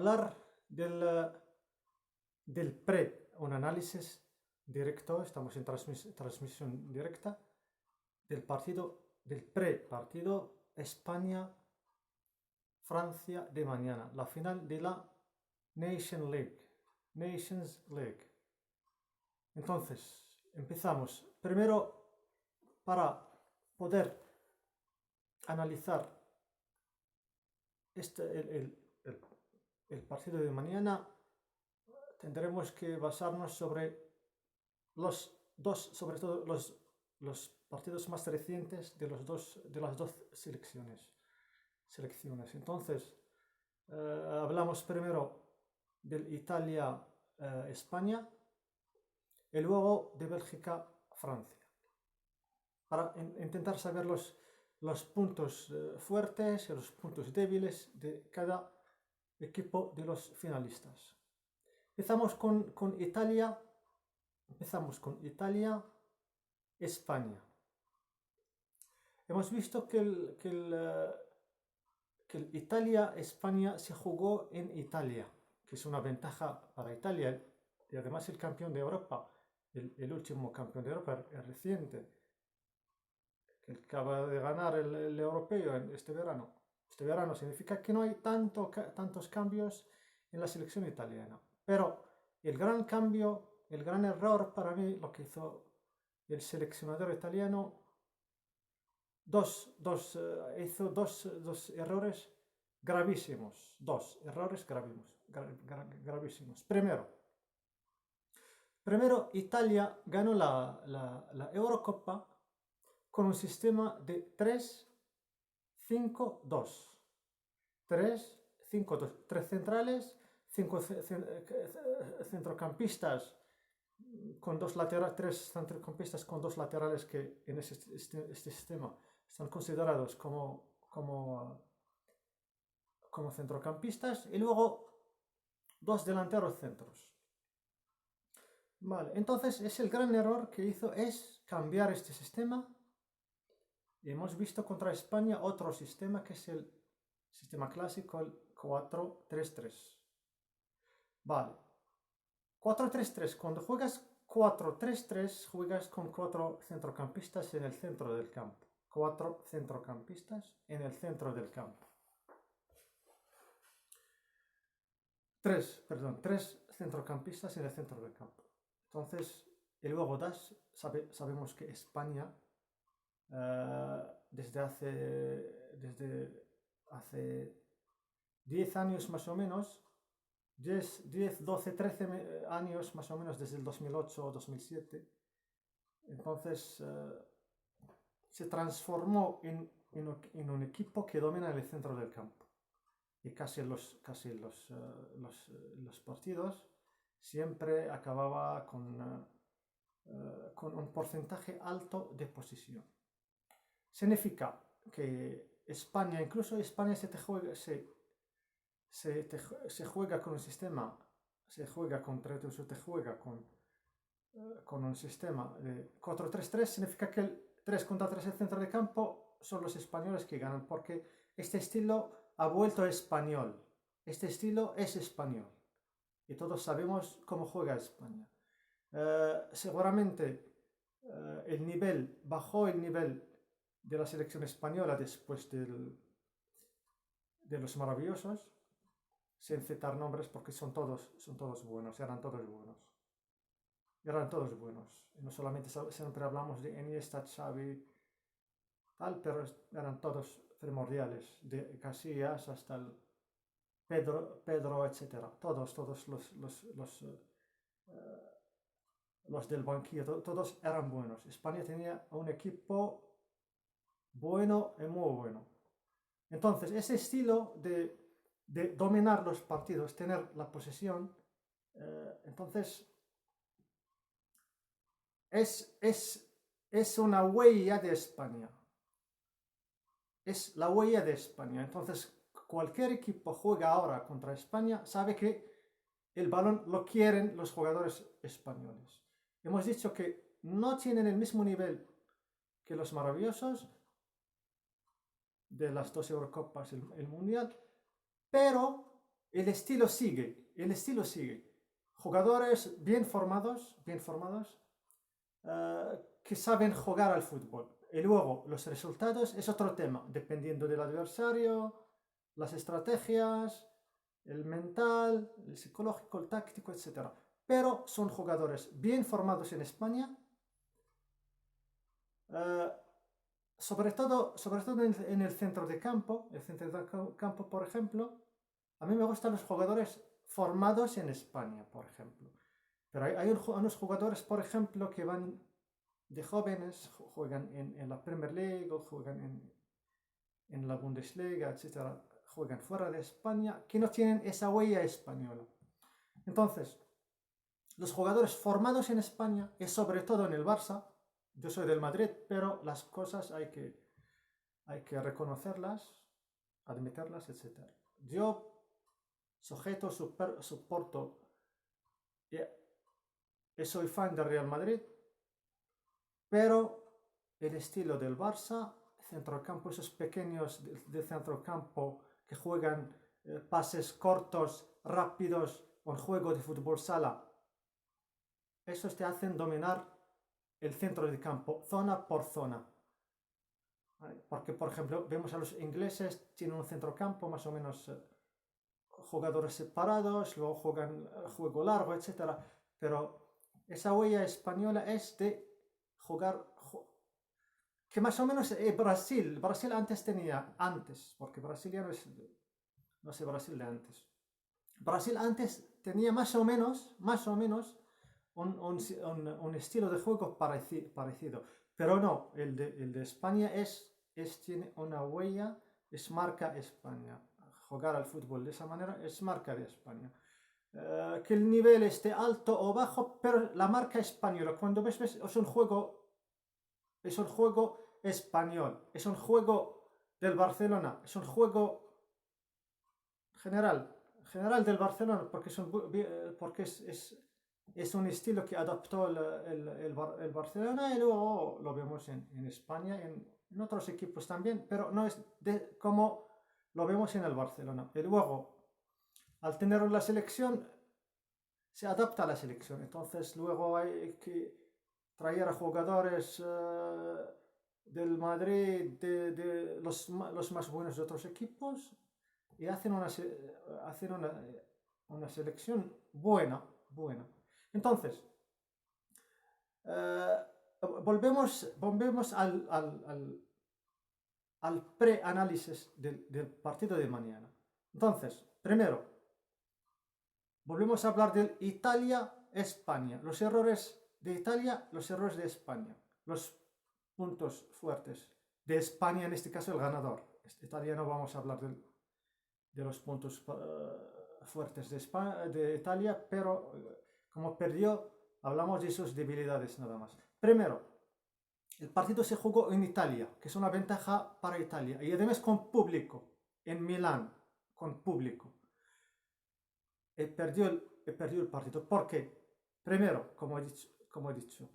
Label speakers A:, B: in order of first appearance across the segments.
A: hablar del un análisis directo, estamos en transmisión directa, del pre-partido España-Francia de mañana, la final de la Nations League. Entonces, empezamos. Primero, para poder analizar el partido de mañana, tendremos que basarnos sobre sobre todo los partidos más recientes de las dos selecciones. Entonces, hablamos primero del Italia-España y luego de Bélgica-Francia, para intentar saber los puntos fuertes y los puntos débiles de cada equipo de los finalistas. Empezamos con Italia-España. Hemos visto que el Italia-España se jugó en Italia, que es una ventaja para Italia, y además el campeón de Europa, el último campeón de Europa, el reciente, que acaba de ganar el europeo este verano. Este verano significa que no hay tantos cambios en la selección italiana. Pero el gran cambio, el gran error para mí, lo que hizo el seleccionador italiano, hizo dos errores gravísimos. Gravísimos. Primero, Italia ganó la Eurocopa con un sistema de 3-5-2. 3-5-2. 3 centrales, 5 centrocampistas con 2 laterales, 3 centrocampistas con 2 laterales que en este sistema están considerados como centrocampistas, y luego 2 delanteros centros. Vale, entonces es el gran error que hizo es cambiar este sistema. Y hemos visto contra España otro sistema, que es el sistema clásico, el 4-3-3. Vale. 4-3-3. Cuando juegas 4-3-3, juegas con 4 centrocampistas en el centro del campo. 4 centrocampistas en el centro del campo. 3 centrocampistas en el centro del campo. Entonces, y luego sabemos que España desde hace 10 años más o menos, 10, 12, 13 años más o menos, desde el 2008 o 2007, entonces se transformó en un equipo que domina el centro del campo. Y casi los partidos siempre acababa con un porcentaje alto de posesión. Significa que incluso España se juega con un sistema, con un sistema de 4-3-3, significa que el 3 contra 3 en centro de campo son los españoles que ganan, porque este estilo ha vuelto español. Este estilo es español. Y todos sabemos cómo juega España. Seguramente bajó el nivel de la selección española después de los maravillosos, sin citar nombres porque son todos buenos, eran todos buenos. Y no solamente siempre hablamos de Iniesta, Xavi, tal, pero eran todos primordiales, de Casillas hasta el Pedro, etc. Todos los del banquillo, todos eran buenos. España tenía un equipo bueno y muy bueno. Entonces, ese estilo de dominar los partidos, tener la posesión, entonces es una huella de España. Es la huella de España. Entonces, cualquier equipo juega ahora contra España, sabe que el balón lo quieren los jugadores españoles. Hemos dicho que no tienen el mismo nivel que los maravillosos de las 2 Eurocopas, el Mundial, pero el estilo sigue. Jugadores bien formados, que saben jugar al fútbol. Y luego los resultados es otro tema, dependiendo del adversario, las estrategias, el mental, el psicológico, el táctico, etc. Pero son jugadores bien formados en España, sobre todo en el centro de campo. El centro de campo, por ejemplo, a mí me gustan los jugadores formados en España, por ejemplo. Pero hay unos jugadores, por ejemplo, que van de jóvenes, juegan en la Premier League o juegan en la Bundesliga, etc. Juegan fuera de España, que no tienen esa huella española. Entonces, los jugadores formados en España, y sobre todo en el Barça, yo soy del Madrid, pero las cosas hay que reconocerlas, admitirlas, etc. Yo soporto y soy fan del Real Madrid, pero el estilo del Barça, centrocampo, esos pequeños de centrocampo que juegan pases cortos, rápidos, un juego de fútbol sala, esos te hacen dominar el centro de campo, zona por zona. Porque, por ejemplo, vemos a los ingleses, tienen un centrocampo más o menos jugadores separados, luego juegan juego largo, etc. Pero esa huella española es de jugar, que más o menos Brasil antes tenía, porque Brasil ya no es Brasil de antes. Brasil antes tenía más o menos un estilo de juego parecido, pero no, el de España tiene una huella, es marca España. Jugar al fútbol de esa manera es marca de España. Que el nivel esté alto o bajo, pero la marca española, cuando ves es un juego español, es un juego del Barcelona, es un juego general del Barcelona, porque es un estilo que adaptó el Barcelona, y luego lo vemos en España, en otros equipos también, pero no es como lo vemos en el Barcelona. Y luego, al tener la selección, se adapta a la selección. Entonces luego hay que traer a jugadores del Madrid, de los más buenos de otros equipos, y hacen una selección buena. Entonces, volvemos al preanálisis del partido de mañana. Entonces, primero, volvemos a hablar del Italia-España. Los errores de Italia, los errores de España. Los puntos fuertes de España, en este caso el ganador. Italia no vamos a hablar de los puntos fuertes de Italia, pero como perdió, hablamos de sus debilidades nada más. Primero, el partido se jugó en Italia, que es una ventaja para Italia, y además con público, en Milán, con público. Perdió el partido. ¿Por qué? Primero, como he dicho,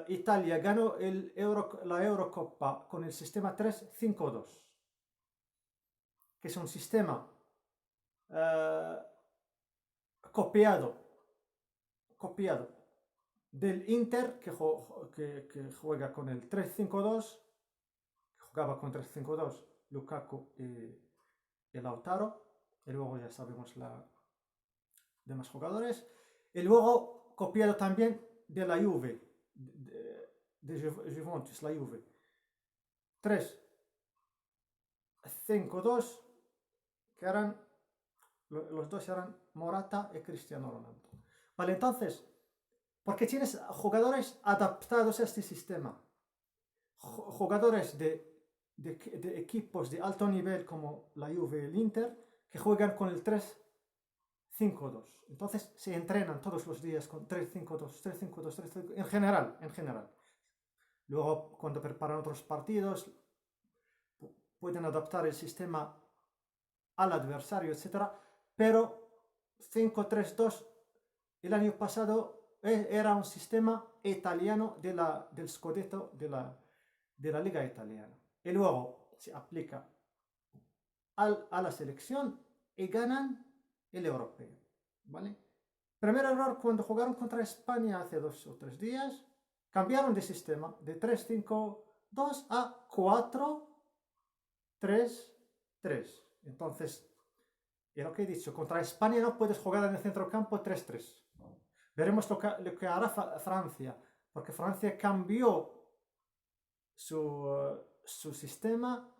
A: Italia ganó la Eurocopa con el sistema 3-5-2, que es un sistema copiado del Inter, que juega con el 3-5-2, que jugaba con 3-5-2 Lukaku y Lautaro, y luego ya sabemos demás jugadores, y luego copiado también de la Juve, de Juventus, la Juve. 3-5-2, que los dos eran Morata y Cristiano Ronaldo. Vale, entonces, porque tienes jugadores adaptados a este sistema, jugadores de equipos de alto nivel como la Juve y el Inter, que juegan con el 3-5-2. Entonces se entrenan todos los días con 3-5-2, 3-5-2, 3-5, en general. Luego, cuando preparan otros partidos, pueden adaptar el sistema al adversario, etc. Pero 5-3-2, el año pasado era un sistema italiano del Scudetto de la Liga Italiana. Y luego se aplica a la selección y ganan el europeo, ¿vale? Primer error, cuando jugaron contra España hace 2 o 3 días, cambiaron de sistema de 3-5-2 a 4-3-3. Entonces, y lo que he dicho, contra España no puedes jugar en el centrocampo 3-3. Veremos lo que hará Francia, porque Francia cambió su sistema,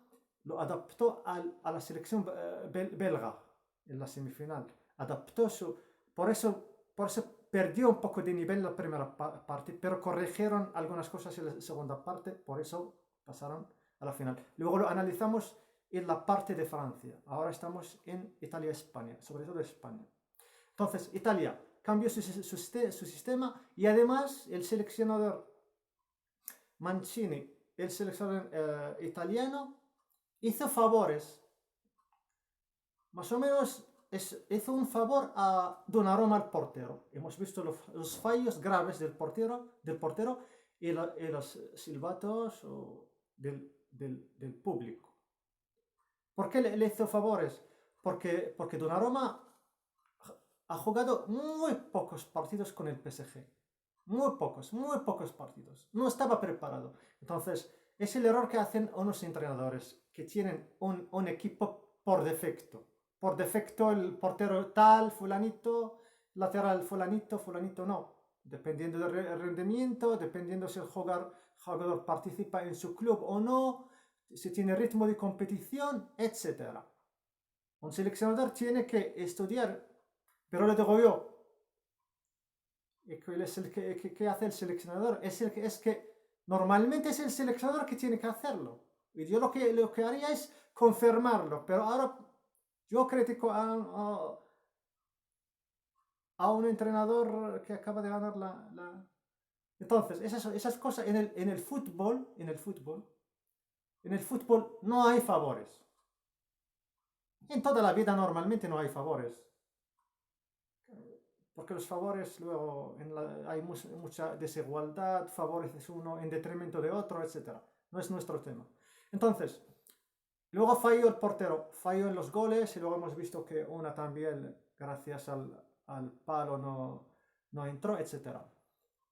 A: lo adaptó a la selección belga en la semifinal. Adaptó por eso perdió un poco de nivel la primera parte, pero corrigieron algunas cosas en la segunda parte, por eso pasaron a la final. Luego lo analizamos en la parte de Francia. Ahora estamos en Italia-España, sobre todo España. Entonces, Italia cambió su sistema y además el seleccionador Mancini, el seleccionador italiano, hizo favores. Más o menos hizo un favor a Donnarumma, al portero. Hemos visto los fallos graves del portero y los silbatos del público. ¿Por qué le hizo favores? Porque Donnarumma ha jugado muy pocos partidos con el PSG. Muy pocos partidos. No estaba preparado. Entonces, es el error que hacen unos entrenadores que tienen un equipo por defecto. Por defecto el portero tal, fulanito, lateral fulanito no. Dependiendo del rendimiento, dependiendo si el jugador participa en su club o no, si tiene ritmo de competición, etc. Un seleccionador tiene que estudiar, pero lo digo yo. ¿Qué hace el seleccionador? Es que normalmente es el seleccionador que tiene que hacerlo. Y yo lo que haría es confirmarlo. Pero ahora yo critico a un entrenador que acaba de ganar Entonces, esas cosas en el fútbol no hay favores. En toda la vida normalmente no hay favores. Porque los favores luego hay mucha desigualdad, favoreces uno en detrimento de otro, etc. No es nuestro tema. Entonces, luego falló el portero, falló en los goles y luego hemos visto que una también, gracias al palo, no entró, etc.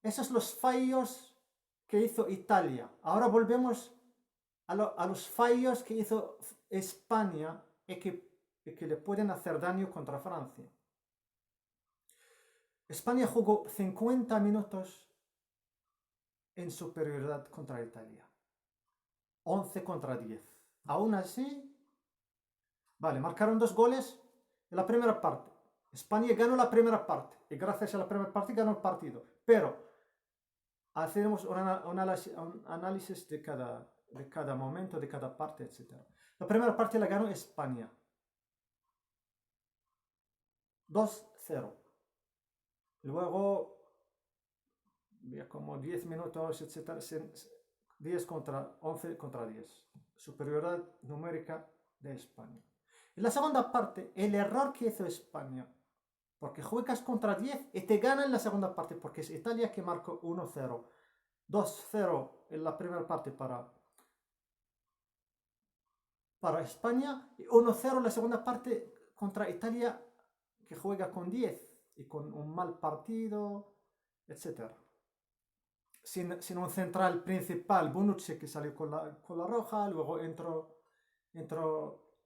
A: Esos son los fallos que hizo Italia. Ahora volvemos a los fallos que hizo España y que le pueden hacer daño contra Francia. España jugó 50 minutos en superioridad contra Italia. 11-10. Aún así, vale, marcaron 2 goles en la primera parte. España ganó la primera parte y gracias a la primera parte ganó el partido. Pero hacemos un análisis de cada momento, de cada parte, etc. La primera parte la ganó España. 2-0. Luego, como 10 minutos, etc. 11-10. Superioridad numérica de España. En la segunda parte, el error que hizo España, porque juegas contra 10 y te gana en la segunda parte, porque es Italia que marcó 1-0. 2-0 en la primera parte para España y 1-0 en la segunda parte contra Italia que juega con 10 y con un mal partido, etc. Sin un central principal, Bonucci, que salió con la roja, luego entró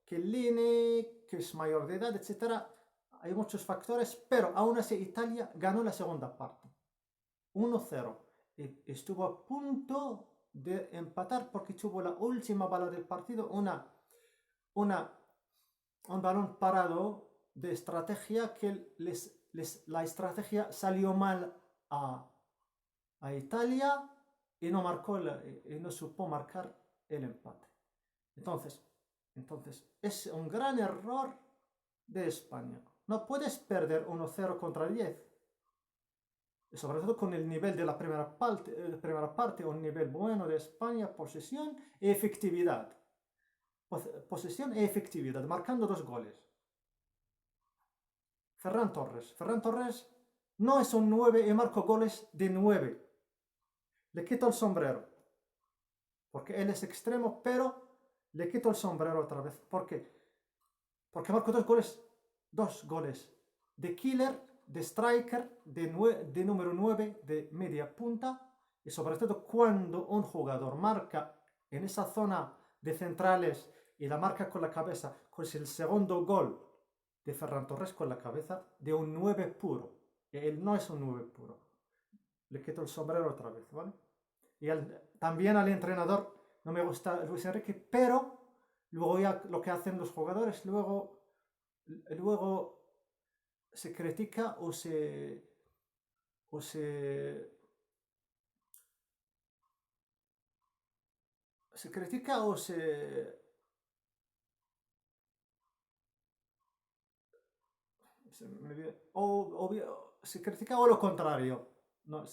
A: Chiellini, que es mayor de edad, etc. Hay muchos factores, pero aún así Italia ganó la segunda parte. 1-0. Estuvo a punto de empatar porque tuvo la última bala del partido, un balón parado de estrategia que la estrategia salió mal a Italia y no supo marcar el empate. Entonces es un gran error de España. No puedes perder 1-0 contra 10. Sobre todo con el nivel de la primera parte, un nivel bueno de España, posesión y efectividad. Posesión e efectividad, marcando 2 goles. Ferran Torres no es un 9 y marcó goles de 9. Le quito el sombrero. Porque él es extremo, pero le quito el sombrero otra vez. ¿Por qué? Porque marcó 2 goles 2 goles de killer, de striker, de número 9, de media punta, y sobre todo cuando un jugador marca en esa zona de centrales y la marca con la cabeza, pues el segundo gol de Ferran Torres con la cabeza de un 9 puro. Él no es un 9 puro. Le quito el sombrero otra vez, ¿vale? Y también al entrenador no me gusta Luis Enrique, pero luego ya lo que hacen los jugadores, luego se critica o se critica se critica o lo contrario. No,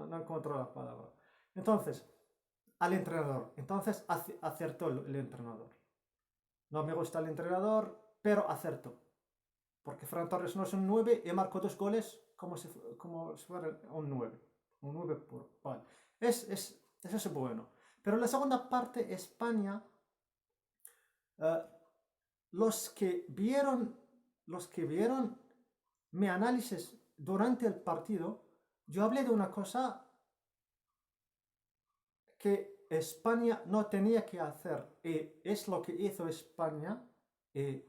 A: no encuentro la palabra. Entonces, al entrenador. Entonces, acertó el entrenador. No me gusta el entrenador, pero acertó. Porque Fran Torres no es un 9 y marcó 2 goles como si fuera un 9. Un 9 puro. Vale. Eso es bueno. Pero en la segunda parte, España, eh, los que vieron mi análisis durante el partido, yo hablé de una cosa que España no tenía que hacer y es lo que hizo España y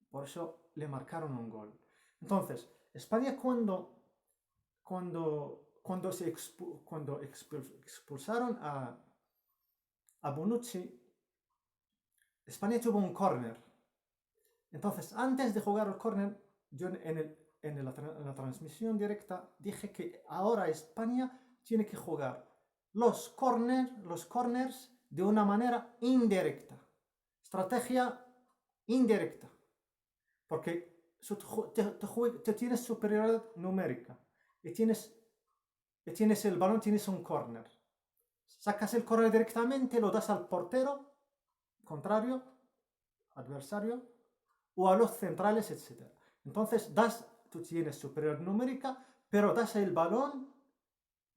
A: por eso le marcaron un gol. Entonces, España cuando expulsaron a Bonucci, España tuvo un córner. Entonces, antes de jugar el córner, yo en la transmisión directa dije que ahora España tiene que jugar los corners de una manera indirecta. Estrategia indirecta. Porque te tienes superioridad numérica y tienes el balón, tienes un corner. Sacas el corner directamente, lo das al portero contrario, adversario, o a los centrales, etc. Entonces tú tienes superioridad numérica, pero das el balón,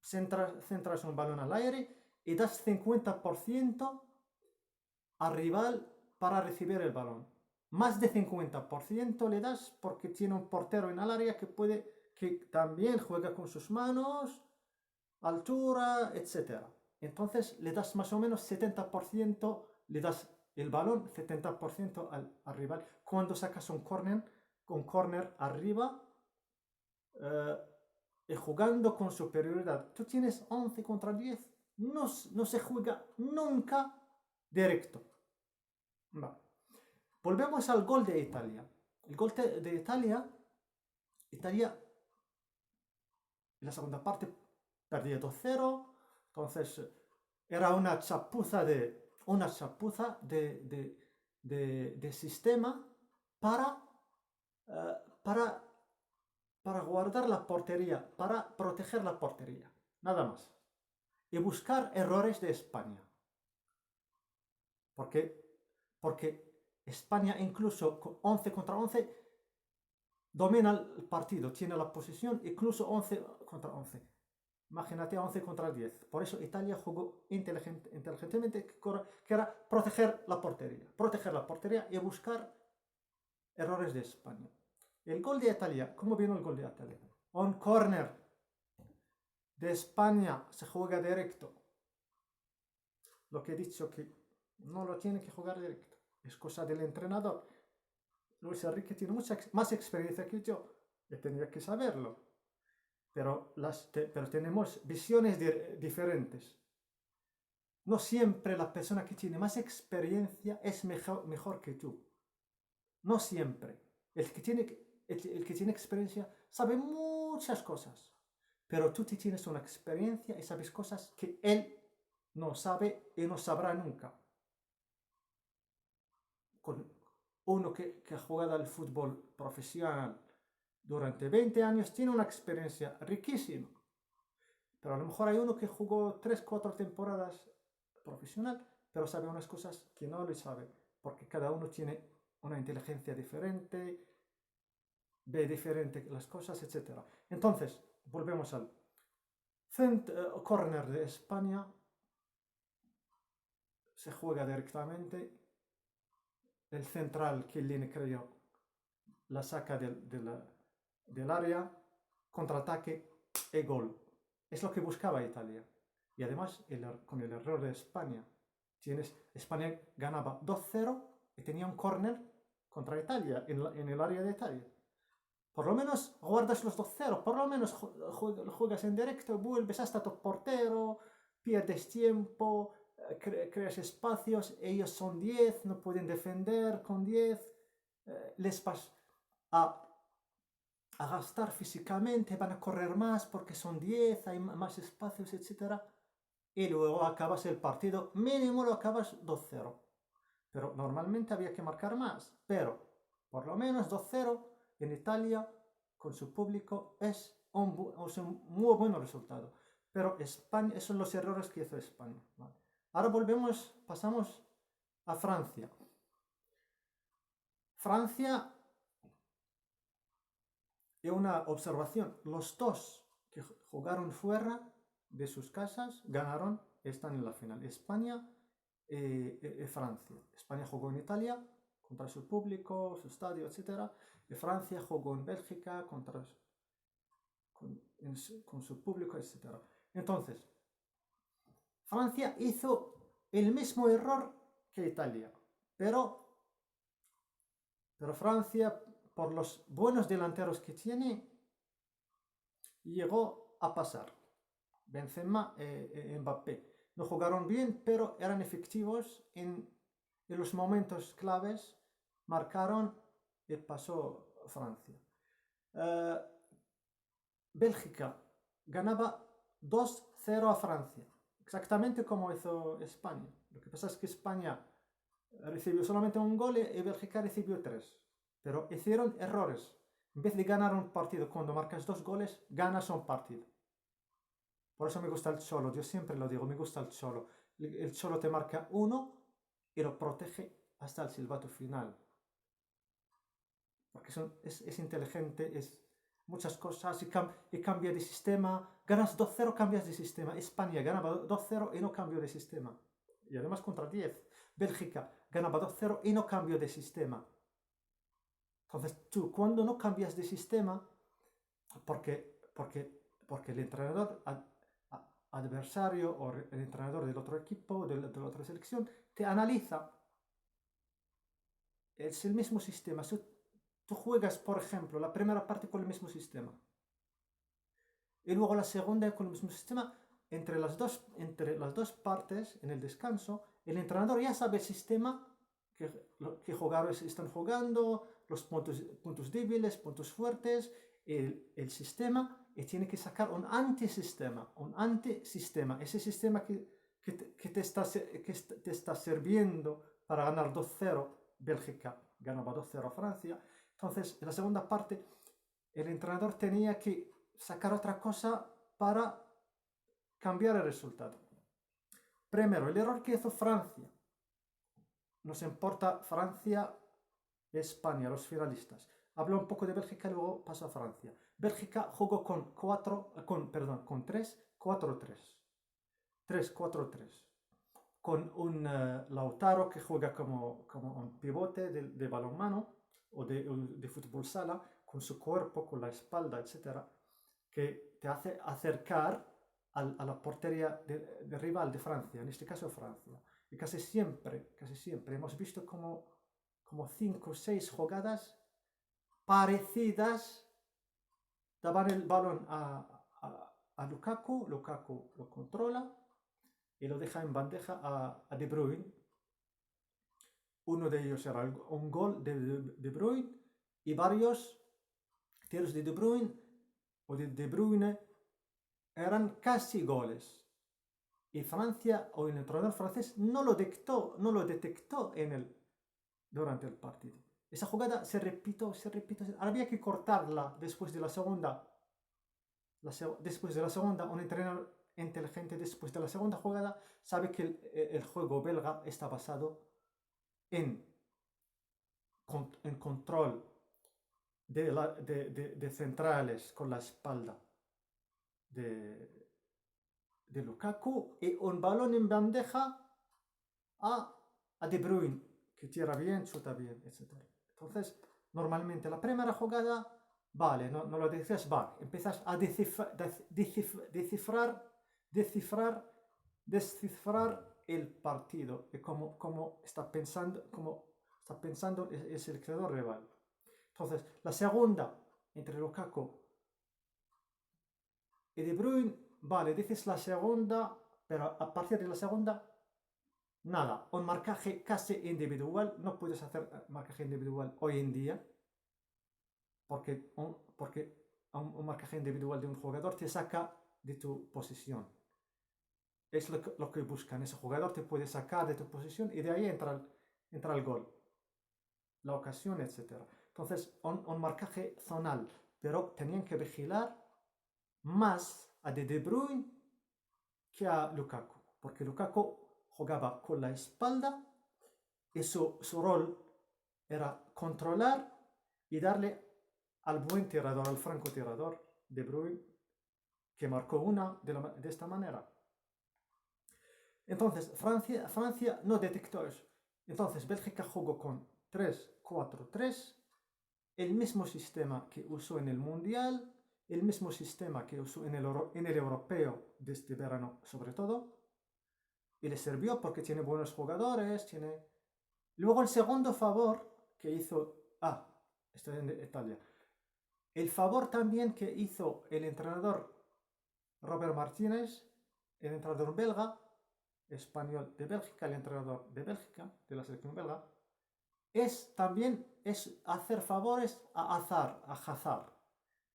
A: centras un balón al aire y das 50% al rival para recibir el balón. Más de 50% le das porque tiene un portero en el área que también juega con sus manos, altura, etc. Entonces le das más o menos 70%, le das el balón 70% al rival. Cuando sacas un corner arriba y jugando con superioridad, tú tienes 11 contra 10, no se juega nunca directo. Va. Volvemos al gol de Italia. El gol de Italia en la segunda parte perdía 2-0, entonces era una chapuza de sistema para, eh, para, para guardar la portería, para proteger la portería, nada más. Y buscar errores de España. Porque España incluso con 11 contra 11 domina el partido, tiene la posesión, incluso 11 contra 11. Imagínate 11 contra 10. Por eso Italia jugó inteligentemente, que era proteger la portería y buscar errores de España. El gol de Italia, ¿cómo vino el gol de Italia? Un corner de España, se juega directo. Lo que he dicho que no lo tiene que jugar directo. Es cosa del entrenador. Luis Enrique tiene mucha más experiencia que yo. Yo tenía que saberlo. Pero tenemos visiones diferentes. No siempre la persona que tiene más experiencia es mejor que tú. No siempre. El que tiene experiencia sabe muchas cosas. Pero tú tienes una experiencia y sabes cosas que él no sabe y no sabrá nunca. Con uno que ha jugado al fútbol profesional durante 20 años tiene una experiencia riquísima. Pero a lo mejor hay uno que jugó 3-4 temporadas profesional, pero sabe unas cosas que no le sabe, porque cada uno tiene una inteligencia diferente, ve diferente las cosas, etc. Entonces, volvemos al corner de España. Se juega directamente el central Chiellini creo la saca del área, contraataque y gol. Es lo que buscaba Italia. Y además, con el error de España, España ganaba 2-0 y tenía un córner contra Italia, en el área de Italia. Por lo menos guardas los 2-0, por lo menos juegas en directo, vuelves hasta tu portero, pierdes tiempo, creas espacios, ellos son 10, no pueden defender con 10, les vas a gastar físicamente, van a correr más porque son 10, hay más espacios, etc. Y luego acabas el partido, mínimo lo acabas 2-0. Pero normalmente había que marcar más, pero por lo menos 2-0 en Italia con su público es un muy buen resultado. Pero España, esos son los errores que hizo España. ¿Vale? Ahora pasamos a Francia. Francia, y una observación, los dos que jugaron fuera de sus casas ganaron, están en la final. España y Francia. España jugó en Italia contra su público, su estadio, etc. Y Francia jugó en Bélgica con su público, etc. Entonces, Francia hizo el mismo error que Italia, pero Francia, por los buenos delanteros que tiene, llegó a pasar. Benzema y Mbappé no jugaron bien, pero eran efectivos en los momentos claves, marcaron y pasó Francia. Bélgica ganaba 2-0 a Francia, exactamente como hizo España. Lo que pasa es que España recibió solamente un gol y Bélgica recibió 3. Pero hicieron errores. En vez de ganar un partido cuando marcas 2 goles, ganas un partido. Por eso me gusta el Cholo, yo siempre lo digo, me gusta el Cholo. El Cholo te marca 1 y lo protege hasta el silbato final. Porque es inteligente, es muchas cosas y cambia de sistema. Ganas 2-0, cambias de sistema. España ganaba 2-0 y no cambió de sistema. Y además contra 10. Bélgica ganaba 2-0 y no cambió de sistema. Entonces tú, cuando no cambias de sistema, porque el entrenador adversario o el entrenador del otro equipo, de la otra selección, te analiza. Es el mismo sistema. Si tú juegas, por ejemplo, la primera parte con el mismo sistema y luego la segunda con el mismo sistema, entre las dos partes, en el descanso, el entrenador ya sabe el sistema que jugadores están jugando, los puntos débiles, puntos fuertes, el sistema, y tiene que sacar un antisistema. Ese sistema que te está sirviendo para ganar 2-0. Bélgica ganaba 2-0 a Francia. Entonces, en la segunda parte, el entrenador tenía que sacar otra cosa para cambiar el resultado. Primero, el error que hizo Francia. Nos importa Francia y España, los finalistas. Hablo un poco de Bélgica y luego paso a Francia. Bélgica jugó con 3-4-3. 3-4-3. Con un Lautaro que juega como un pivote de balonmano o de fútbol sala, con su cuerpo, con la espalda, etc., que te hace acercar a la portería de rival de Francia, en este caso Francia. Y casi siempre hemos visto como 5 o 6 jugadas parecidas, daban el balón a Lukaku lo controla y lo deja en bandeja a De Bruyne. Uno de ellos era un gol de Bruyne y varios tiros de De Bruyne o de Bruyne eran casi goles. Y Francia, o el entrenador francés, no lo detectó durante el partido. Esa jugada se repitió. Había que cortarla después de la segunda. Después de la segunda, un entrenador inteligente después de la segunda jugada sabe que el juego belga está basado en control de centrales con la espalda de Lukaku y un balón en bandeja a De Bruyne, que tira bien, chuta bien, etc. Entonces, normalmente la primera jugada, vale, no lo dices, vale, empiezas a descifrar el partido y cómo está pensando el seleccionador rival. Entonces, la segunda, entre Lukaku y De Bruyne, vale, dices la segunda, pero a partir de la segunda, nada, un marcaje casi individual, no puedes hacer marcaje individual hoy en día, porque un marcaje individual de un jugador te saca de tu posición. Es lo que buscan, ese jugador te puede sacar de tu posición y de ahí entra el gol, la ocasión, etc. Entonces, un marcaje zonal, pero tenían que vigilar más a De Bruyne que a Lukaku, porque Lukaku jugaba con la espalda y su rol era controlar y darle al buen tirador, al francotirador De Bruyne, que marcó una de esta manera. Entonces, Francia no detectó eso. Entonces, Bélgica jugó con 3-4-3, el mismo sistema que usó en el Mundial, el mismo sistema que usó en el Europeo de este verano sobre todo, y le sirvió porque tiene buenos jugadores, tiene... Luego el segundo favor que hizo... estoy en Italia. El favor también que hizo el entrenador Robert Martínez, el entrenador belga, español de Bélgica, el entrenador de Bélgica, de la selección belga, es hacer favores a Hazard,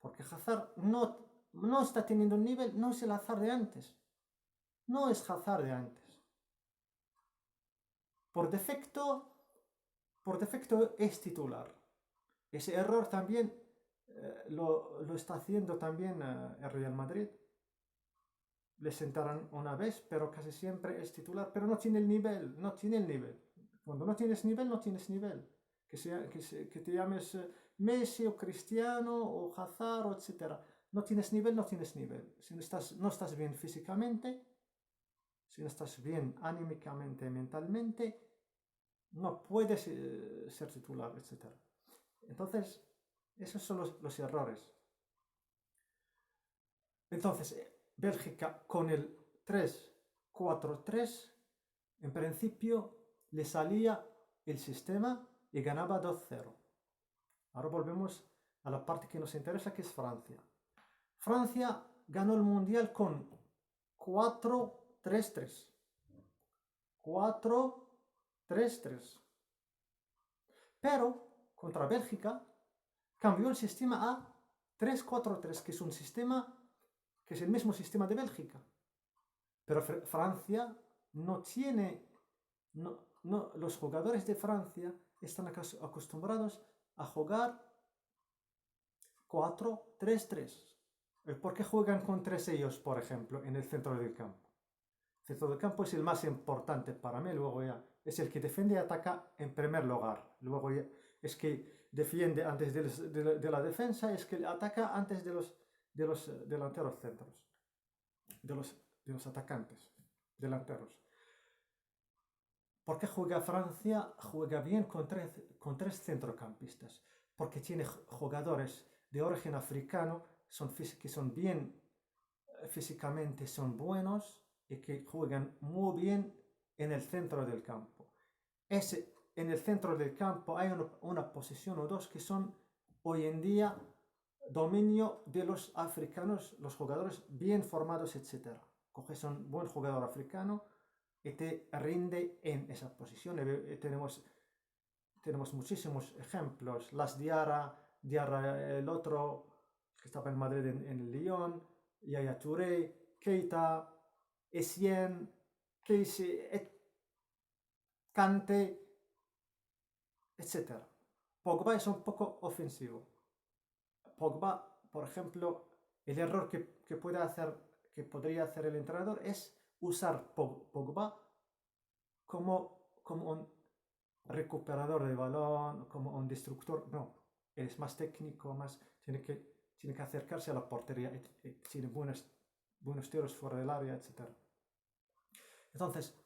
A: porque Hazard no está teniendo un nivel, no es el Hazard de antes, no es Hazard de antes. Por defecto es titular. Ese error también lo está haciendo también el Real Madrid. Le sentarán una vez, pero casi siempre es titular, pero no tiene el nivel, Cuando no tienes nivel, no tienes nivel. Que te llames Messi o Cristiano o Hazard, etc. No tienes nivel, no tienes nivel. Si no estás bien físicamente, si no estás bien anímicamente, mentalmente, no puedes ser titular, etc. Entonces, esos son los errores. Entonces, Bélgica con el 3-4-3, en principio le salía el sistema y ganaba 2-0. Ahora volvemos a la parte que nos interesa, que es Francia. Francia ganó el Mundial con 4-3-3. 4-3-3. Pero contra Bélgica cambió el sistema a 3-4-3, que es un sistema que es el mismo sistema de Bélgica. Pero Francia no tiene, los jugadores de Francia están acostumbrados a jugar 4-3-3. ¿Por qué juegan con 3 ellos, por ejemplo, en el centro del campo? El centro del campo es el más importante para mí, luego ya es el que defiende y ataca en primer lugar. Luego ya es que defiende antes de la defensa, es que ataca antes de los delanteros centros, de los atacantes delanteros. ¿Por qué juega Francia? Juega bien con tres centrocampistas, porque tiene jugadores de origen africano que son bien físicamente, son buenos y que juegan muy bien en el centro del campo. En el centro del campo hay una posición o dos que son hoy en día dominio de los africanos, los jugadores bien formados, etc. Coges un buen jugador africano y te rinde en esa posición. Tenemos muchísimos ejemplos. Las Diarra, el otro que estaba en Madrid en el Lyon, Yaya Touré, Keita, Essien, Casey, Kante, etc. Pogba es un poco ofensivo. Pogba, por ejemplo, el error que podría hacer el entrenador es usar Pogba como un recuperador de balón, como un destructor. No, es más técnico, tiene que acercarse a la portería, tiene buenos tiros fuera del área, etc. Entonces,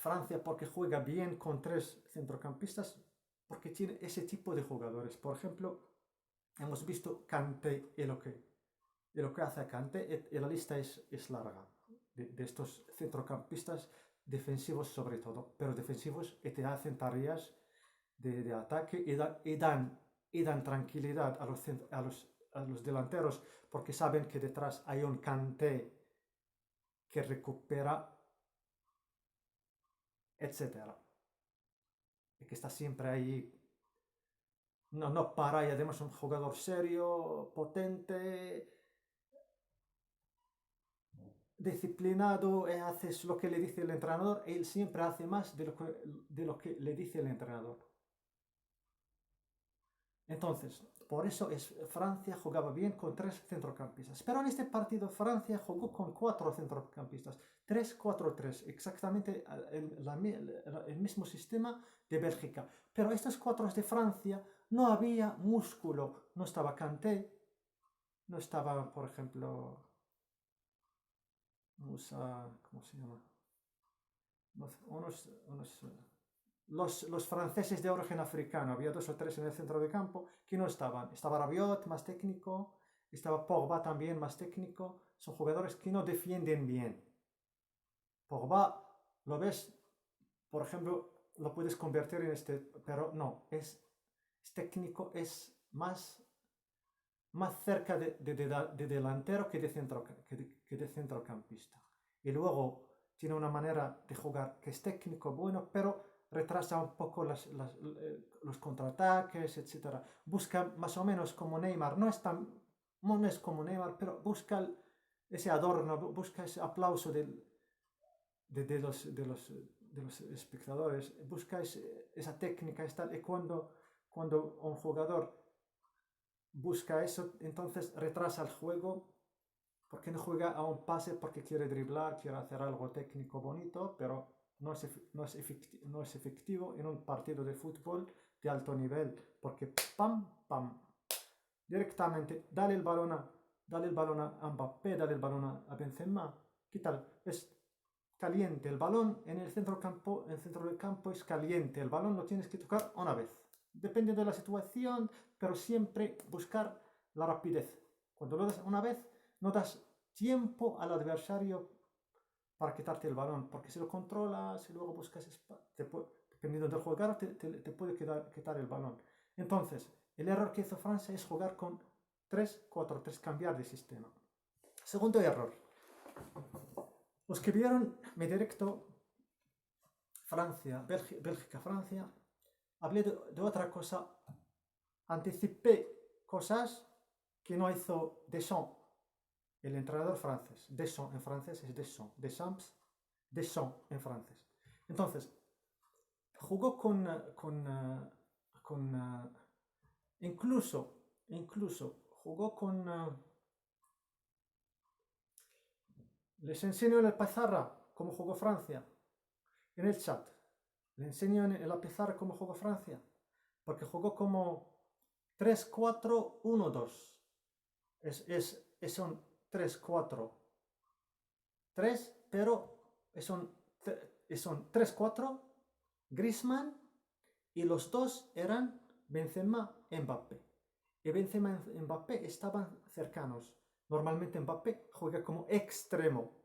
A: Francia porque juega bien con tres centrocampistas, porque tiene ese tipo de jugadores. Por ejemplo, hemos visto Kanté y lo que hace Kanté, y la lista es larga de estos centrocampistas defensivos sobre todo, pero defensivos que te hacen tareas de ataque y dan tranquilidad a los delanteros porque saben que detrás hay un Kanté que recupera, etcétera, y que está siempre ahí. No, no para, y además un jugador serio, potente, disciplinado, haces lo que le dice el entrenador, él siempre hace más de lo que le dice el entrenador. Entonces, por eso Francia jugaba bien con tres centrocampistas. Pero en este partido Francia jugó con cuatro centrocampistas. 3-4-3, exactamente el mismo sistema de Bélgica. Pero estos cuatro de Francia no había músculo. No estaba Kanté, no estaba, por ejemplo, ¿cómo se llama? Los franceses de origen africano, había 2 o 3 en el centro de campo que no estaban. Estaba Rabiot, más técnico, estaba Pogba también, más técnico. Son jugadores que no defienden bien. Pogba, lo ves, por ejemplo, lo puedes convertir en pero no, es técnico, es más cerca de delantero que de centrocampista. Y luego tiene una manera de jugar que es técnico bueno, pero retrasa un poco los contraataques, etc. Busca más o menos como Neymar, no es como Neymar, pero busca ese adorno, busca ese aplauso de los espectadores, busca esa técnica, y cuando un jugador busca eso, entonces retrasa el juego porque no juega a un pase porque quiere driblar, quiere hacer algo técnico bonito, pero no es efectivo en un partido de fútbol de alto nivel, porque pam, pam, directamente dale el balón a Mbappé, dale el balón a Benzema, ¿qué tal? Es caliente, el balón en el centro del campo es caliente, el balón lo tienes que tocar una vez. Depende de la situación, pero siempre buscar la rapidez. Cuando lo das una vez, no das tiempo al adversario para quitarte el balón, porque si lo controlas y luego buscas dependiendo del jugador, te puede quitar el balón. Entonces, el error que hizo Francia es jugar con 3-4-3, cambiar de sistema. Segundo error. Los que vieron mi directo Bélgica-Francia, hablé de otra cosa, anticipé cosas que no hizo Deschamps, el entrenador francés. Deschamps en francés es Deschamps, en francés. Entonces, jugó incluso jugó con... les enseño en la pizarra cómo jugó Francia, en el chat. Le enseño en la pizarra cómo jugó Francia, porque jugó como 3-4-1-2. Son 3-4-3, pero son 3-4 Griezmann, y los dos eran Benzema y Mbappé. Y Benzema y Mbappé estaban cercanos. Normalmente Mbappé juega como extremo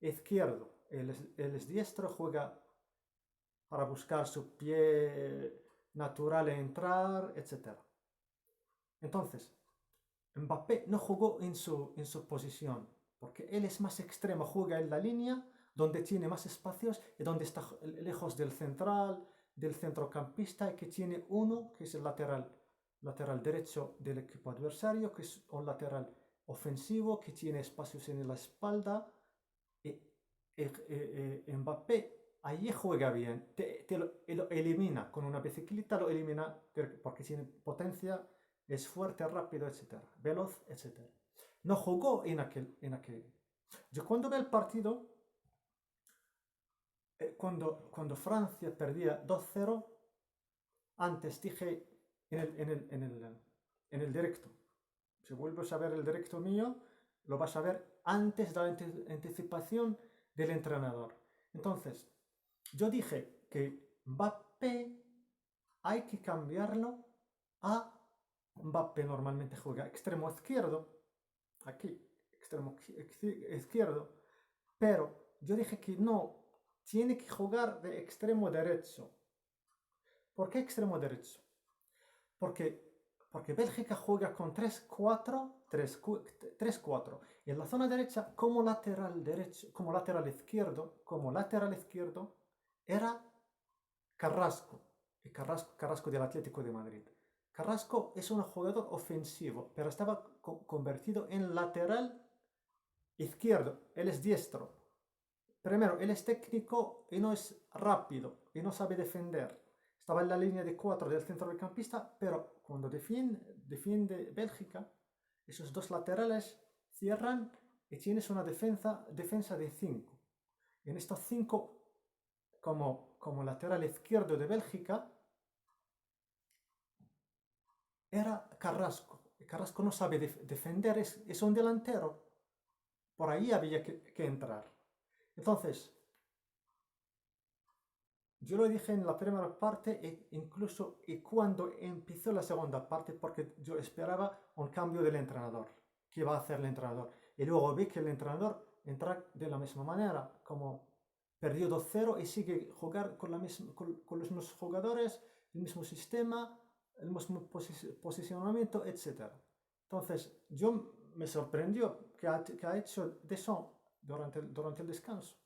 A: izquierdo. Él es diestro, juega para buscar su pie natural e entrar, etc. Entonces, Mbappé no jugó en su posición, porque él es más extremo, juega en la línea donde tiene más espacios y donde está lejos del central, del centrocampista, y que tiene uno que es el lateral derecho del equipo adversario, que es un lateral ofensivo que tiene espacios en la espalda. Mbappé allí juega bien, lo elimina con una bicicleta, lo elimina porque tiene potencia, es fuerte, rápido, etc. Veloz, etc. No jugó en aquel. Yo cuando ve el partido, cuando Francia perdía 2-0, antes dije en el directo, si vuelves a ver el directo mío, lo vas a ver antes de la anticipación del entrenador. Entonces, yo dije que Mbappé hay que cambiarlo a Mbappé normalmente juega extremo izquierdo, aquí, extremo izquierdo, pero yo dije que no, tiene que jugar de extremo derecho. ¿Por qué extremo derecho? Porque Bélgica juega con 3-4. Y en la zona derecha, como lateral derecho, como lateral izquierdo, era Carrasco. Y Carrasco del Atlético de Madrid. Carrasco es un jugador ofensivo, pero estaba convertido en lateral izquierdo. Él es diestro. Primero, él es técnico y no es rápido y no sabe defender. Estaba en la línea de 4 del centrocampista, pero cuando defiende Bélgica, esos dos laterales cierran y tienes una defensa de 5. En estos 5, como lateral izquierdo de Bélgica, era Carrasco. Y Carrasco no sabe defender, es un delantero. Por ahí había que entrar. Entonces, yo lo dije en la primera parte e incluso cuando empezó la segunda parte, porque yo esperaba un cambio del entrenador. ¿Qué va a hacer el entrenador? Y luego vi que el entrenador entra de la misma manera, como perdió 2-0 y sigue jugar con los mismos jugadores, el mismo sistema, el mismo posicionamiento, etc. Entonces, yo me sorprendió que ha hecho Deschamps durante el descanso.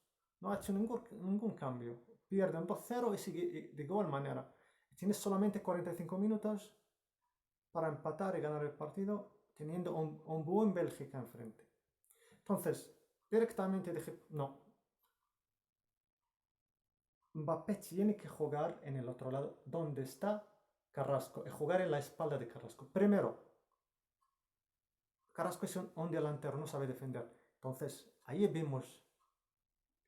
A: No ha hecho ningún cambio. Pierden 2-0 y sigue de igual manera. Tienes solamente 45 minutos para empatar y ganar el partido, teniendo un buen Bélgica enfrente. Entonces, directamente dije, no. Mbappé tiene que jugar en el otro lado, donde está Carrasco, y jugar en la espalda de Carrasco. Primero, Carrasco es un delantero, no sabe defender. Entonces, ahí vimos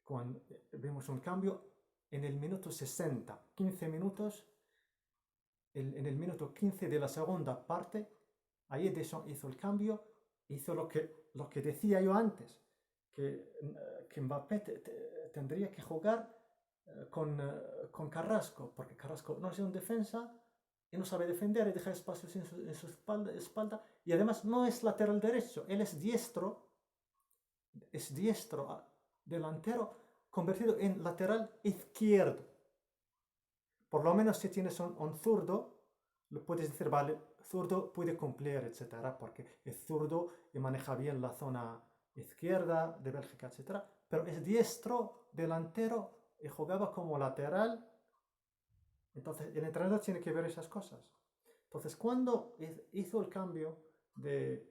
A: un cambio en el minuto 60, 15 minutos, en el minuto 15 de la segunda parte, ahí Deschamps hizo el cambio, hizo lo que decía yo antes, que Mbappé tendría que jugar con Carrasco, porque Carrasco no es un defensa y no sabe defender y deja espacios en su espalda, y además no es lateral derecho, él es diestro delantero convertido en lateral izquierdo. Por lo menos si tienes un zurdo, lo puedes decir, vale, zurdo puede cumplir, etcétera, porque es zurdo y maneja bien la zona izquierda de Bélgica, etcétera. Pero es diestro, delantero y jugaba como lateral. Entonces el entrenador tiene que ver esas cosas. Entonces cuando hizo el cambio de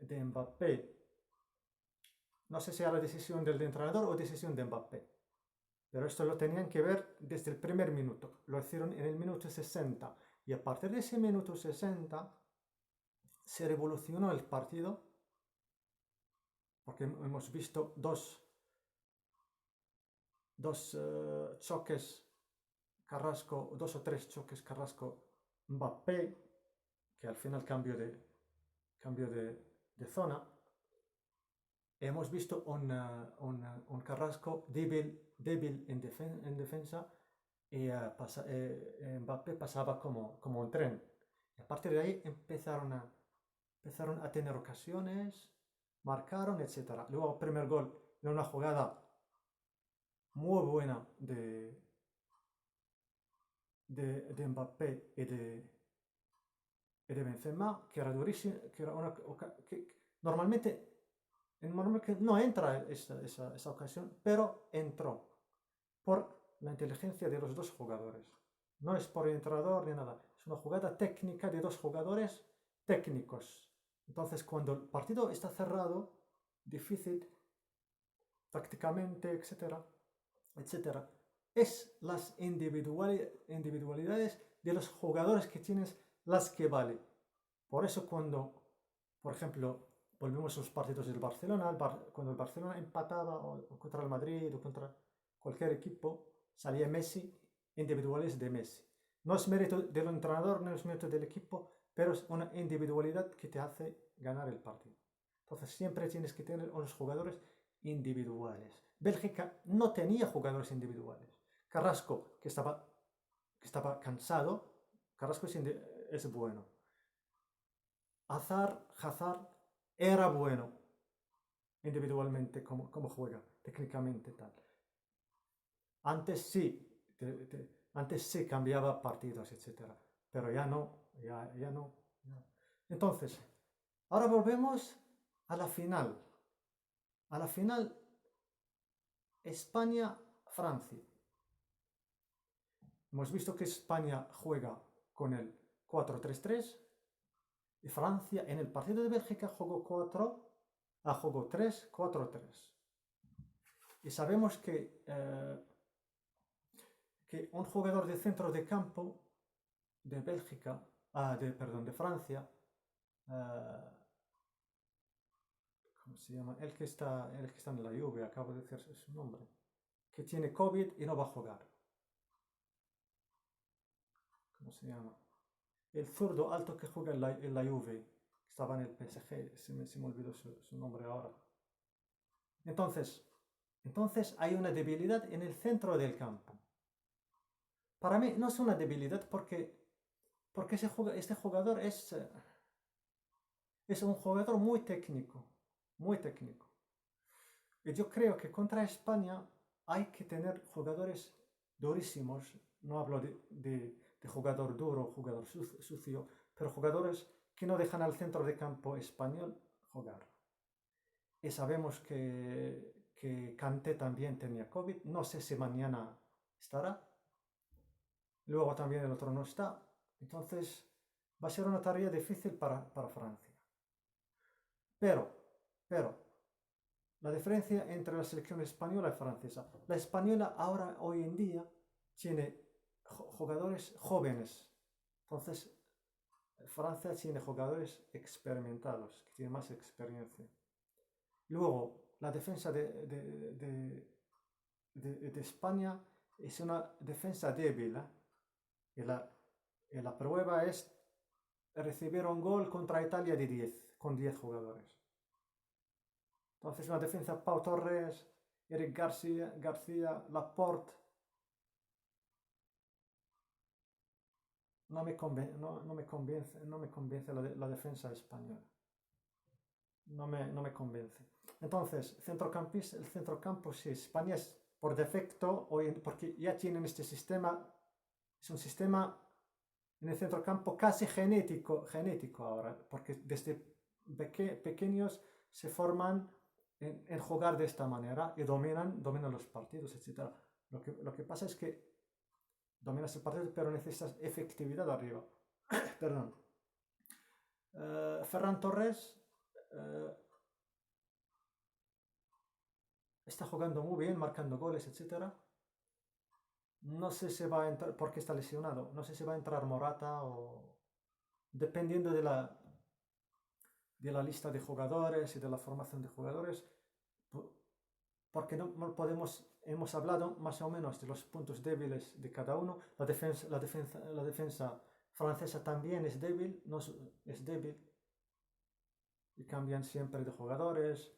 A: Mbappé, no sé si era decisión del entrenador o decisión de Mbappé, pero esto lo tenían que ver desde el primer minuto. Lo hicieron en el minuto 60 y a partir de ese minuto 60 se revolucionó el partido, porque hemos visto dos choques Carrasco, 2 o 3 choques Carrasco-Mbappé, que al final cambio de zona. Hemos visto un Carrasco débil en defensa y Mbappé pasaba como un tren. Y a partir de ahí empezaron a tener ocasiones, marcaron, etc. Luego el primer gol era una jugada muy buena de Mbappé y de Benzema, que era durísimo, que era que normalmente no entra esa ocasión, pero entró por la inteligencia de los dos jugadores. No es por el entrenador ni nada, es una jugada técnica de dos jugadores técnicos. Entonces, cuando el partido está cerrado, difícil, tácticamente, etcétera, es las individualidades de los jugadores que tienes las que vale. Por eso cuando, por ejemplo, volvemos a los partidos del Barcelona, cuando el Barcelona empataba o contra el Madrid o contra cualquier equipo, salía Messi, individuales de Messi. No es mérito del entrenador, no es mérito del equipo, pero es una individualidad que te hace ganar el partido. Entonces siempre tienes que tener unos jugadores individuales. Bélgica no tenía jugadores individuales. Carrasco, que estaba cansado, Carrasco es bueno. Hazard era bueno individualmente como juega, técnicamente tal. Antes sí, antes sí cambiaba partidos, etc. Pero ya no, ya no. Entonces, ahora volvemos a la final. A la final, España-Francia. Hemos visto que España juega con el 4-3-3 y Francia en el partido de Bélgica jugó 3-4-3. Y sabemos que un jugador de centro de campo de Bélgica, de Francia, ¿cómo se llama? El que está en la Juve, acabo de decir su nombre, que tiene COVID y no va a jugar. ¿Cómo se llama? El zurdo alto que juega en la Juve, que estaba en el PSG, se me olvidó su nombre ahora. Entonces hay una debilidad en el centro del campo. Para mí no es una debilidad porque este jugador es un jugador muy técnico, muy técnico. Y yo creo que contra España hay que tener jugadores durísimos. No hablo de jugador duro, jugador sucio, pero jugadores que no dejan al centro de campo español jugar. Y sabemos que Kanté también tenía COVID. No sé si mañana estará. Luego también el otro no está. Entonces va a ser una tarea difícil para Francia. Pero, la diferencia entre la selección española y francesa. La española ahora, hoy en día, tiene jugadores jóvenes. Entonces, Francia tiene jugadores experimentados, que tienen más experiencia. Luego, la defensa de España es una defensa débil, ¿eh? Y la prueba es recibir un gol contra Italia con 10 jugadores. Entonces una defensa, Pau Torres, Eric García, Laporte. No me convence la defensa española. No me convence. Entonces, el centrocampo, sí, España es por defecto, porque ya tienen este sistema, es un sistema en el centrocampo casi genético ahora, porque desde pequeños se forman en jugar de esta manera y dominan los partidos, etc. Lo que pasa es que dominas el partido, pero necesitas efectividad arriba. Perdón. Ferran Torres está jugando muy bien, marcando goles, etc. No sé si va a entrar, porque está lesionado. No sé si va a entrar Morata o dependiendo de la lista de jugadores y de la formación de jugadores, porque no podemos, hemos hablado más o menos de los puntos débiles de cada uno. La defensa francesa también es débil, es débil y cambian siempre de jugadores.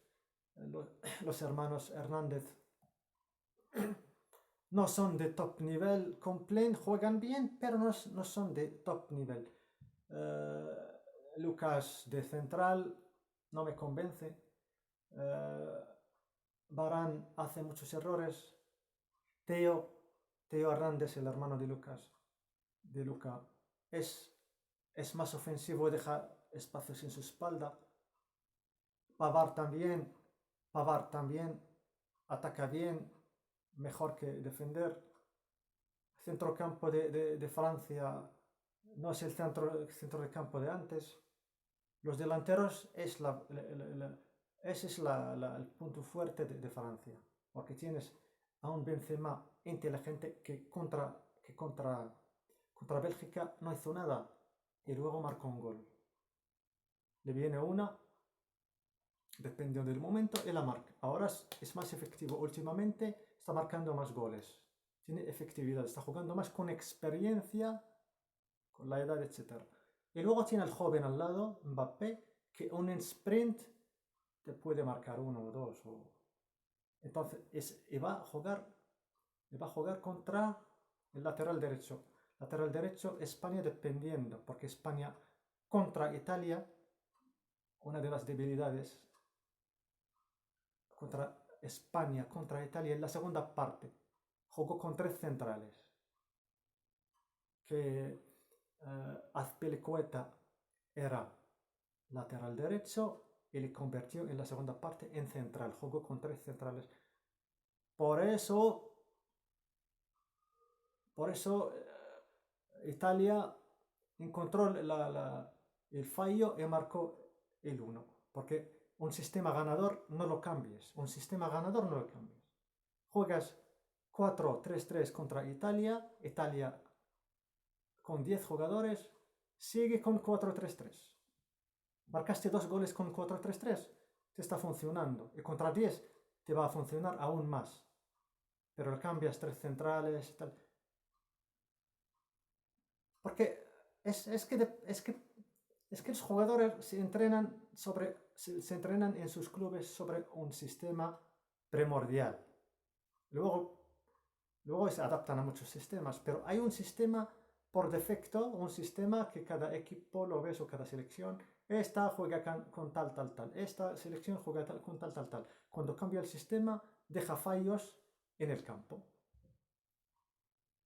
A: Los hermanos Hernández no son de top nivel. Comblaine juegan bien, pero no son de top nivel. Lucas de central no me convence. Varane hace muchos errores. Theo Hernández, el hermano de Luca, es más ofensivo, deja espacios en su espalda. Pavard también ataca bien, mejor que defender. Centrocampo de Francia no es el centro de campo de antes. Los delanteros ese es el punto fuerte de Francia, porque tienes a un Benzema inteligente que contra Bélgica no hizo nada y luego marcó un gol. Le viene una, dependiendo del momento, y la marca. Ahora es más efectivo. Últimamente está marcando más goles. Tiene efectividad, está jugando más con experiencia, con la edad, etc. Y luego tiene al joven al lado, Mbappé, que un sprint te puede marcar uno o dos. Entonces, y va a jugar contra el lateral derecho. Lateral derecho, España dependiendo, porque España contra Italia, una de las debilidades contra España, contra Italia en la segunda parte, jugó con 3 centrales, que Azpilicueta era lateral derecho y le convirtió en la segunda parte en central, jugó con 3 centrales. Por eso Italia encontró el fallo y marcó el 1. Porque un sistema ganador no lo cambies. Un sistema ganador no lo cambies. Juegas 4-3-3 contra Italia. Italia con 10 jugadores sigue con 4-3-3. Marcaste 2 goles con 4-3-3. Te está funcionando. Y contra 10 te va a funcionar aún más. Pero cambias 3 centrales y tal. Porque es que los jugadores se entrenan en sus clubes sobre un sistema primordial. Luego se adaptan a muchos sistemas, pero hay un sistema por defecto, un sistema que cada equipo lo ves o cada selección. Esta juega con tal, tal, tal. Esta selección juega con tal, tal, tal. Cuando cambia el sistema, deja fallos en el campo.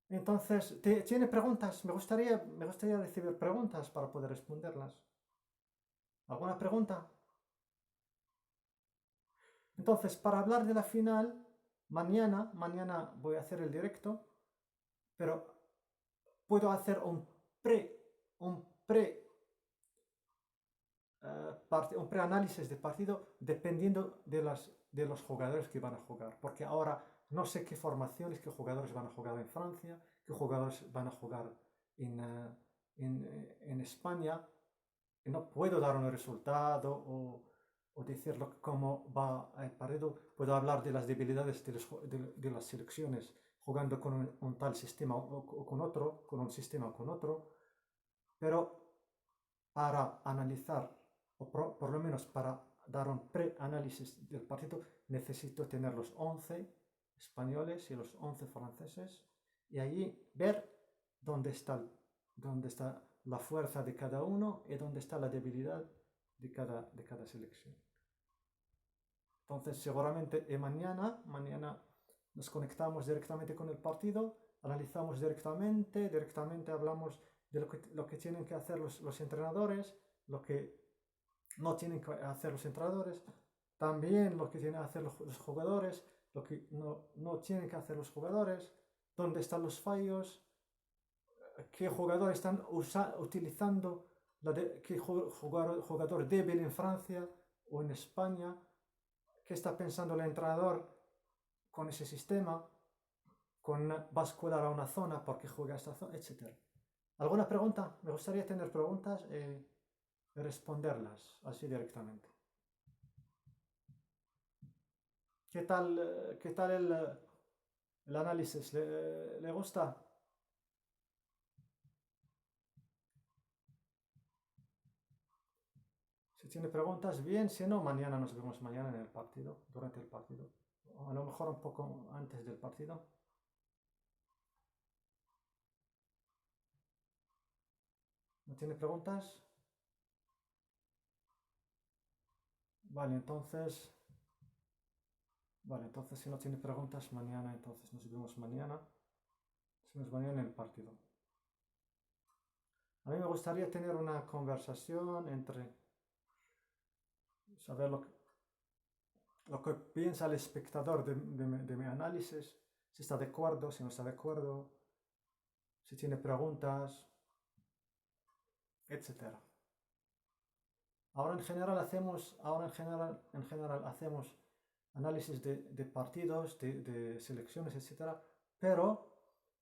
A: Entonces, ¿tiene preguntas? Me gustaría recibir preguntas para poder responderlas. ¿Alguna pregunta? Entonces, para hablar de la final, mañana voy a hacer el directo, pero puedo hacer un preanálisis de partido dependiendo de los jugadores que van a jugar, porque ahora no sé qué formaciones, qué jugadores van a jugar en Francia, qué jugadores van a jugar en España. Y no puedo dar un resultado o decirlo cómo va el partido. Puedo hablar de las debilidades de las selecciones jugando con un tal sistema o con otro, con un sistema o con otro, pero para analizar, o por lo menos para dar un preanálisis del partido, necesito tener los 11 españoles y los 11 franceses y allí ver dónde está la fuerza de cada uno y dónde está la debilidad de cada selección. Entonces, seguramente mañana nos conectamos directamente con el partido, analizamos directamente hablamos de lo que tienen que hacer los entrenadores, lo que no tienen que hacer los entrenadores, también lo que tienen que hacer los jugadores, lo que no tienen que hacer los jugadores, dónde están los fallos, qué jugador están utilizando, qué jugador débil en Francia o en España, qué está pensando el entrenador con ese sistema, vas a jugar a una zona porque juega esta zona, etc. ¿Alguna pregunta? Me gustaría tener preguntas y responderlas así directamente. ¿Qué tal el análisis? ¿Le gusta? Si tiene preguntas, bien. Si no, mañana nos vemos mañana en el partido, durante el partido. O a lo mejor un poco antes del partido. ¿No tiene preguntas? Vale, entonces si no tiene preguntas, mañana, entonces nos vemos mañana. Nos vemos mañana en el partido. A mí me gustaría tener una conversación entre saber lo que piensa el espectador de mi análisis, si está de acuerdo, si no está de acuerdo, si tiene preguntas, etc. Ahora en general hacemos análisis de partidos, de selecciones, etc. Pero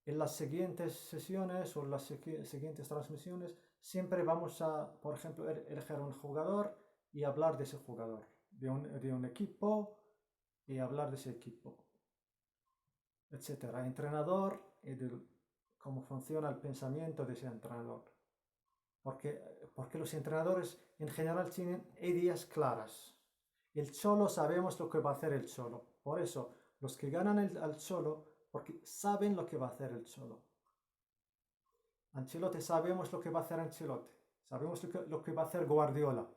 A: en las siguientes sesiones o en las siguientes transmisiones siempre vamos a, por ejemplo, elegir un jugador y hablar de ese jugador, de un equipo y hablar de ese equipo, etc. Entrenador y de cómo funciona el pensamiento de ese entrenador. Porque los entrenadores en general tienen ideas claras. El Cholo sabemos lo que va a hacer el Cholo. Por eso, los que ganan al Cholo, porque saben lo que va a hacer el Cholo. Ancelotti, sabemos lo que va a hacer Ancelotti. Sabemos lo que va a hacer Guardiola.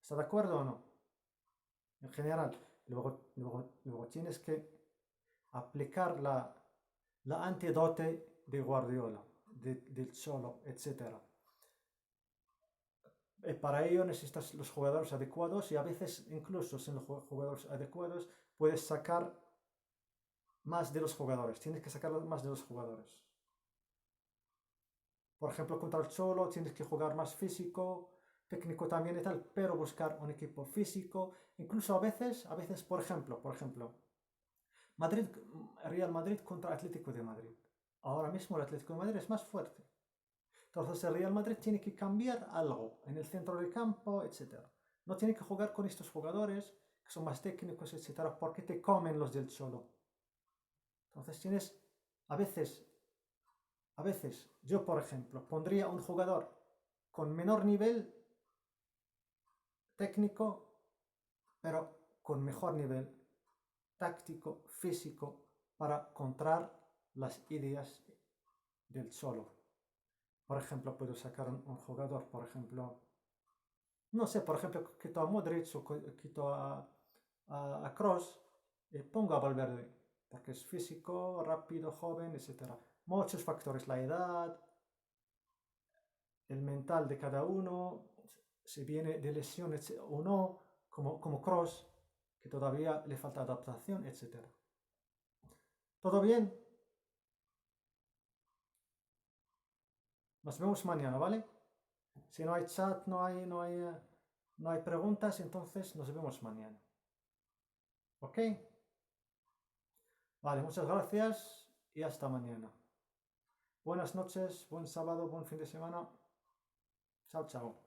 A: ¿Está de acuerdo o no? En general. Luego tienes que aplicar la antidote de Guardiola, del Cholo, etc. Para ello necesitas los jugadores adecuados y a veces incluso sin los jugadores adecuados puedes sacar más de los jugadores. Tienes que sacar más de los jugadores. Por ejemplo, contra el Cholo tienes que jugar más físico, técnico también y tal, pero buscar un equipo físico. Incluso a veces, por ejemplo, Real Madrid contra Atlético de Madrid. Ahora mismo el Atlético de Madrid es más fuerte. Entonces el Real Madrid tiene que cambiar algo en el centro del campo, etc. No tiene que jugar con estos jugadores que son más técnicos, etc. porque te comen los del Cholo. Entonces tienes, a veces, yo por ejemplo, pondría un jugador con menor nivel técnico, pero con mejor nivel táctico, físico, para contrar las ideas del Cholo. Por ejemplo, puedo sacar un jugador, por ejemplo, no sé, por ejemplo, quito a Modric o quito a Kroos y pongo a Valverde, porque es físico, rápido, joven, etc. Muchos factores, la edad, el mental de cada uno, si viene de lesiones o no, como Kroos, que todavía le falta adaptación, etc. ¿Todo bien? Nos vemos mañana, ¿vale? Si no hay chat, no hay preguntas, entonces nos vemos mañana. ¿Ok? Vale, muchas gracias y hasta mañana. Buenas noches, buen sábado, buen fin de semana. Chao, chao.